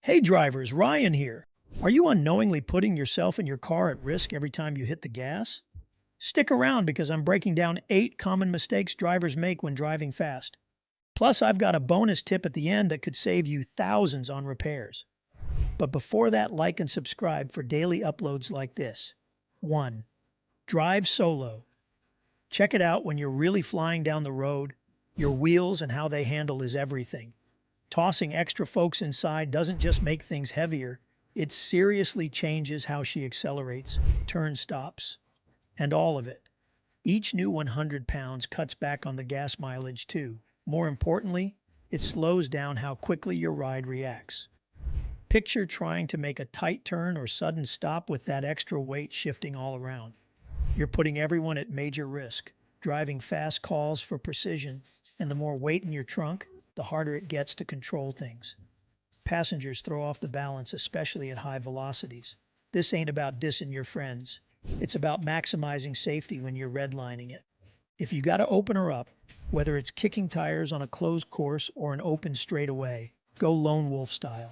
Hey drivers, Ryan here. Are you unknowingly putting yourself and your car at risk every time you hit the gas? Stick around because I'm breaking down 8 common mistakes drivers make when driving fast. Plus, I've got a bonus tip at the end that could save you thousands on repairs. But before that, like and subscribe for daily uploads like this. 1. Drive solo. Check it out when you're really flying down the road. Your wheels and how they handle is everything. Tossing extra folks inside doesn't just make things heavier, it seriously changes how she accelerates, turn stops, and all of it. Each new 100 pounds cuts back on the gas mileage too. More importantly, it slows down how quickly your ride reacts. Picture trying to make a tight turn or sudden stop with that extra weight shifting all around. You're putting everyone at major risk. Driving fast calls for precision, and the more weight in your trunk, the harder it gets to control things. Passengers throw off the balance, especially at high velocities. This ain't about dissing your friends. It's about maximizing safety when you're redlining it. If you got to open her up, whether it's kicking tires on a closed course or an open straightaway, go lone wolf style.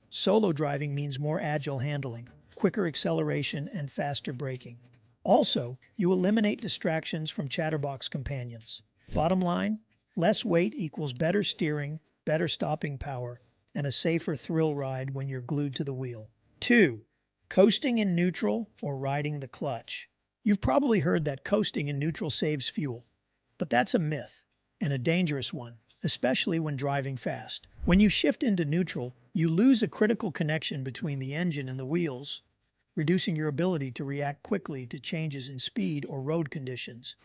Solo driving means more agile handling, quicker acceleration, and faster braking. Also, you eliminate distractions from chatterbox companions. Bottom line, less weight equals better steering, better stopping power, and a safer thrill ride when you're glued to the wheel. 2. Coasting in neutral or riding the clutch. You've probably heard that coasting in neutral saves fuel, but that's a myth, and a dangerous one, especially when driving fast. When you shift into neutral, you lose a critical connection between the engine and the wheels, reducing your ability to react quickly to changes in speed or road conditions.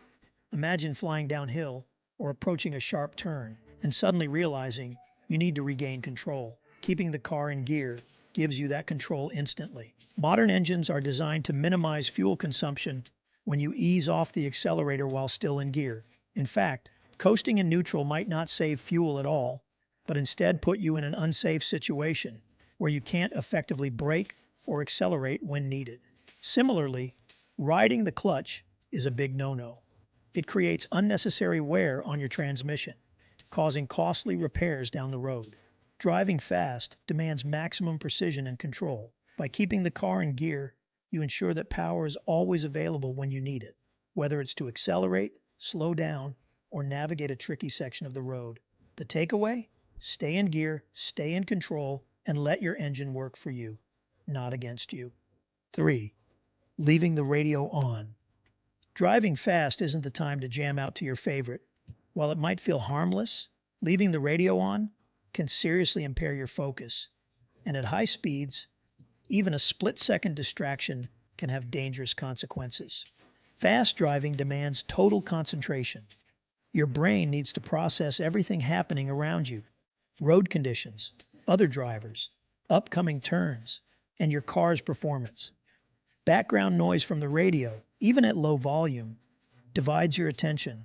Imagine flying downhill or approaching a sharp turn and suddenly realizing you need to regain control. Keeping the car in gear gives you that control instantly. Modern engines are designed to minimize fuel consumption when you ease off the accelerator while still in gear. In fact, coasting in neutral might not save fuel at all, but instead put you in an unsafe situation where you can't effectively brake or accelerate when needed. Similarly, riding the clutch is a big no-no. It creates unnecessary wear on your transmission, causing costly repairs down the road. Driving fast demands maximum precision and control. By keeping the car in gear, you ensure that power is always available when you need it, whether it's to accelerate, slow down, or navigate a tricky section of the road. The takeaway? Stay in gear, stay in control, and let your engine work for you, not against you. 3. Leaving the radio on. Driving fast isn't the time to jam out to your favorite. While it might feel harmless, leaving the radio on can seriously impair your focus. And at high speeds, even a split-second distraction can have dangerous consequences. Fast driving demands total concentration. Your brain needs to process everything happening around you: road conditions, other drivers, upcoming turns, and your car's performance. Background noise from the radio, even at low volume, divides your attention,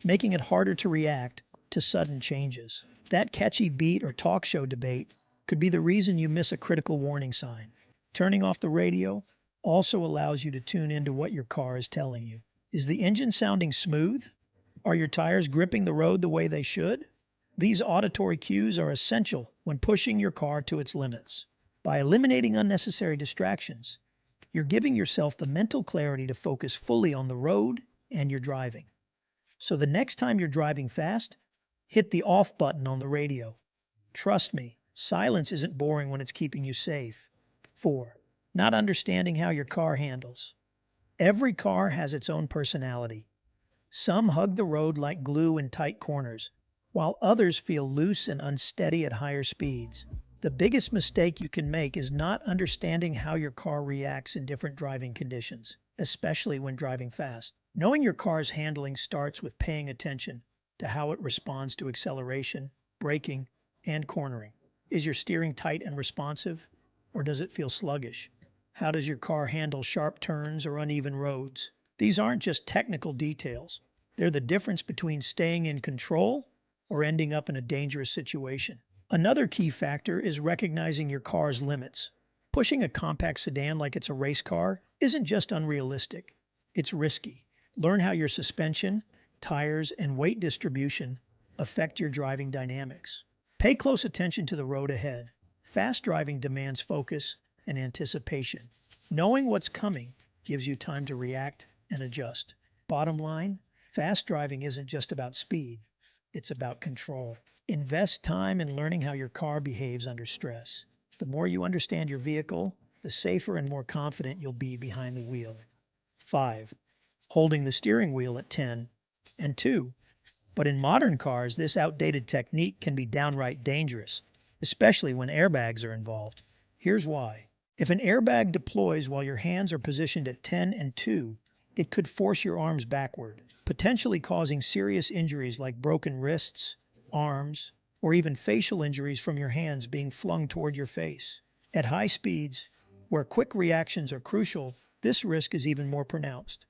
making it harder to react to sudden changes. That catchy beat or talk show debate could be the reason you miss a critical warning sign. Turning off the radio also allows you to tune into what your car is telling you. Is the engine sounding smooth? Are your tires gripping the road the way they should? These auditory cues are essential when pushing your car to its limits. By eliminating unnecessary distractions, you're giving yourself the mental clarity to focus fully on the road and your driving. So the next time you're driving fast, hit the off button on the radio. Trust me, silence isn't boring when it's keeping you safe. 4. Not understanding how your car handles. Every car has its own personality. Some hug the road like glue in tight corners, while others feel loose and unsteady at higher speeds. The biggest mistake you can make is not understanding how your car reacts in different driving conditions, especially when driving fast. Knowing your car's handling starts with paying attention to how it responds to acceleration, braking, and cornering. Is your steering tight and responsive, or does it feel sluggish? How does your car handle sharp turns or uneven roads? These aren't just technical details. They're the difference between staying in control or ending up in a dangerous situation. Another key factor is recognizing your car's limits. Pushing a compact sedan like it's a race car isn't just unrealistic, it's risky. Learn how your suspension, tires, and weight distribution affect your driving dynamics. Pay close attention to the road ahead. Fast driving demands focus and anticipation. Knowing what's coming gives you time to react and adjust. Bottom line, fast driving isn't just about speed, it's about control. Invest time in learning how your car behaves under stress. The more you understand your vehicle, the safer and more confident you'll be behind the wheel. 5. Holding the steering wheel at 10 and 2. But in modern cars, this outdated technique can be downright dangerous, especially when airbags are involved. Here's why. If an airbag deploys while your hands are positioned at 10 and 2, it could force your arms backward, potentially causing serious injuries like broken wrists, arms, or even facial injuries from your hands being flung toward your face. At high speeds, where quick reactions are crucial, this risk is even more pronounced.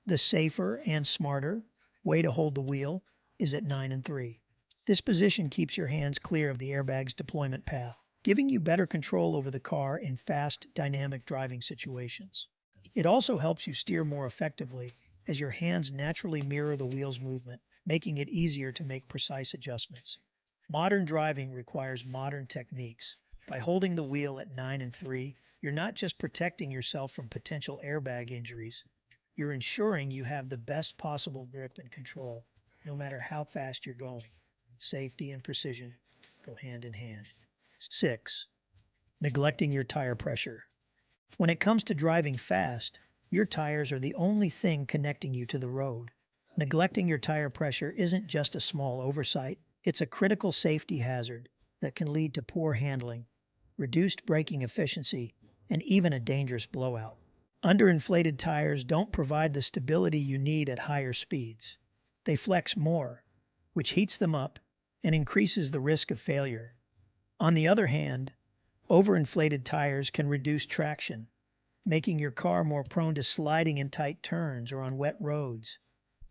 The safer and smarter way to hold the wheel is at 9 and 3. This position keeps your hands clear of the airbag's deployment path, giving you better control over the car in fast, dynamic driving situations. It also helps you steer more effectively as your hands naturally mirror the wheel's movement, making it easier to make precise adjustments. Modern driving requires modern techniques. By holding the wheel at 9 and 3, you're not just protecting yourself from potential airbag injuries, you're ensuring you have the best possible grip and control, no matter how fast you're going. Safety and precision go hand in hand. 6. Neglecting your tire pressure. When it comes to driving fast, your tires are the only thing connecting you to the road. Neglecting your tire pressure isn't just a small oversight, it's a critical safety hazard that can lead to poor handling, reduced braking efficiency, and even a dangerous blowout. Underinflated tires don't provide the stability you need at higher speeds. They flex more, which heats them up and increases the risk of failure. On the other hand, overinflated tires can reduce traction, making your car more prone to sliding in tight turns or on wet roads.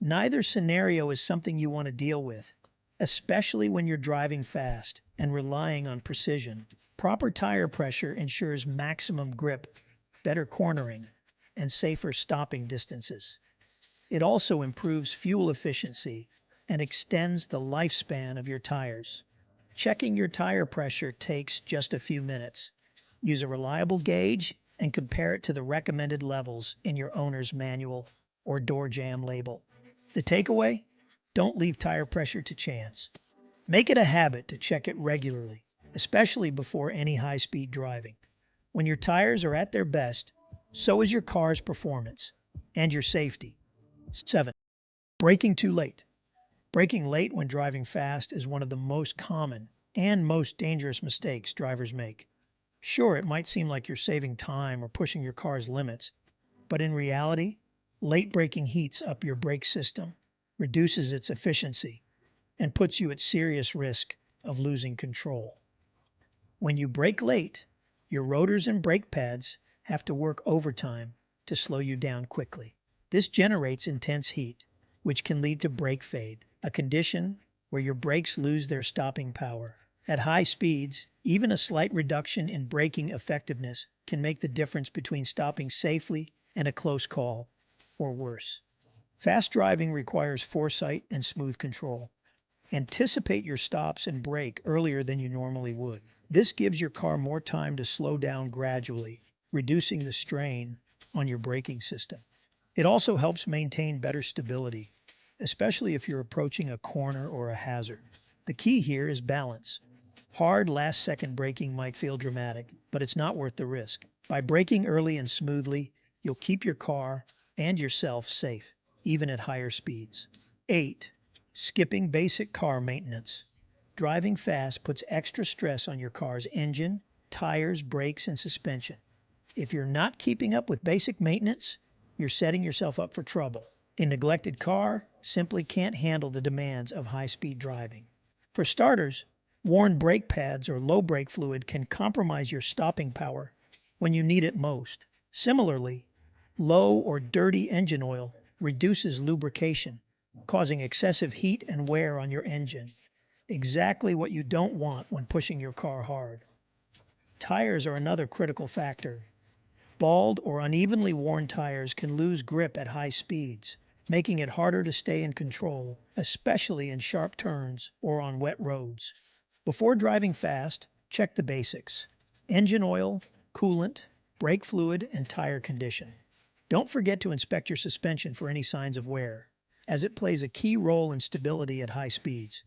Neither scenario is something you want to deal with, especially when you're driving fast and relying on precision. Proper tire pressure ensures maximum grip, better cornering, and safer stopping distances. It also improves fuel efficiency and extends the lifespan of your tires. Checking your tire pressure takes just a few minutes. Use a reliable gauge and compare it to the recommended levels in your owner's manual or door jamb label. The takeaway? Don't leave tire pressure to chance. Make it a habit to check it regularly, especially before any high-speed driving. When your tires are at their best, so is your car's performance and your safety. 7. Braking too late. Braking late when driving fast is one of the most common and most dangerous mistakes drivers make. Sure, it might seem like you're saving time or pushing your car's limits, but in reality, late braking heats up your brake system, reduces its efficiency, and puts you at serious risk of losing control. When you brake late, your rotors and brake pads have to work overtime to slow you down quickly. This generates intense heat, which can lead to brake fade, a condition where your brakes lose their stopping power. At high speeds, even a slight reduction in braking effectiveness can make the difference between stopping safely and a close call, or worse. Fast driving requires foresight and smooth control. Anticipate your stops and brake earlier than you normally would. This gives your car more time to slow down gradually, reducing the strain on your braking system. It also helps maintain better stability, especially if you're approaching a corner or a hazard. The key here is balance. Hard last-second braking might feel dramatic, but it's not worth the risk. By braking early and smoothly, you'll keep your car and yourself safe, even at higher speeds. 8. Skipping basic car maintenance. Driving fast puts extra stress on your car's engine, tires, brakes, and suspension. If you're not keeping up with basic maintenance, you're setting yourself up for trouble. A neglected car simply can't handle the demands of high-speed driving. For starters, worn brake pads or low brake fluid can compromise your stopping power when you need it most. Similarly, low or dirty engine oil reduces lubrication, causing excessive heat and wear on your engine. Exactly what you don't want when pushing your car hard. Tires are another critical factor. Bald or unevenly worn tires can lose grip at high speeds, making it harder to stay in control, especially in sharp turns or on wet roads. Before driving fast, check the basics. engine oil, coolant, brake fluid, and tire condition. Don't forget to inspect your suspension for any signs of wear, as it plays a key role in stability at high speeds.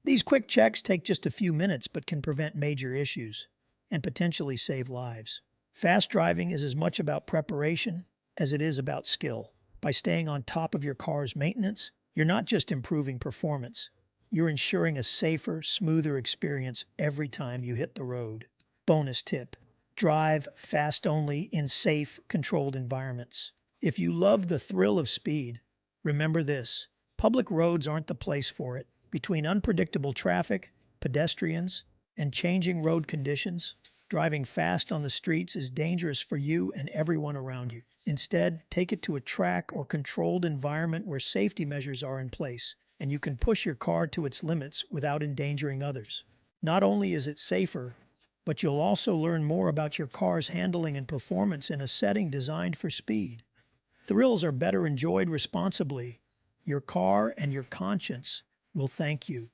These quick checks take just a few minutes but can prevent major issues and potentially save lives. Fast driving is as much about preparation as it is about skill. By staying on top of your car's maintenance, you're not just improving performance, you're ensuring a safer, smoother experience every time you hit the road. Bonus tip: drive fast only in safe, controlled environments. If you love the thrill of speed, remember this: public roads aren't the place for it. Between unpredictable traffic, pedestrians, and changing road conditions, driving fast on the streets is dangerous for you and everyone around you. Instead, take it to a track or controlled environment where safety measures are in place and you can push your car to its limits without endangering others. Not only is it safer, but you'll also learn more about your car's handling and performance in a setting designed for speed. Thrills are better enjoyed responsibly. Your car and your conscience will thank you.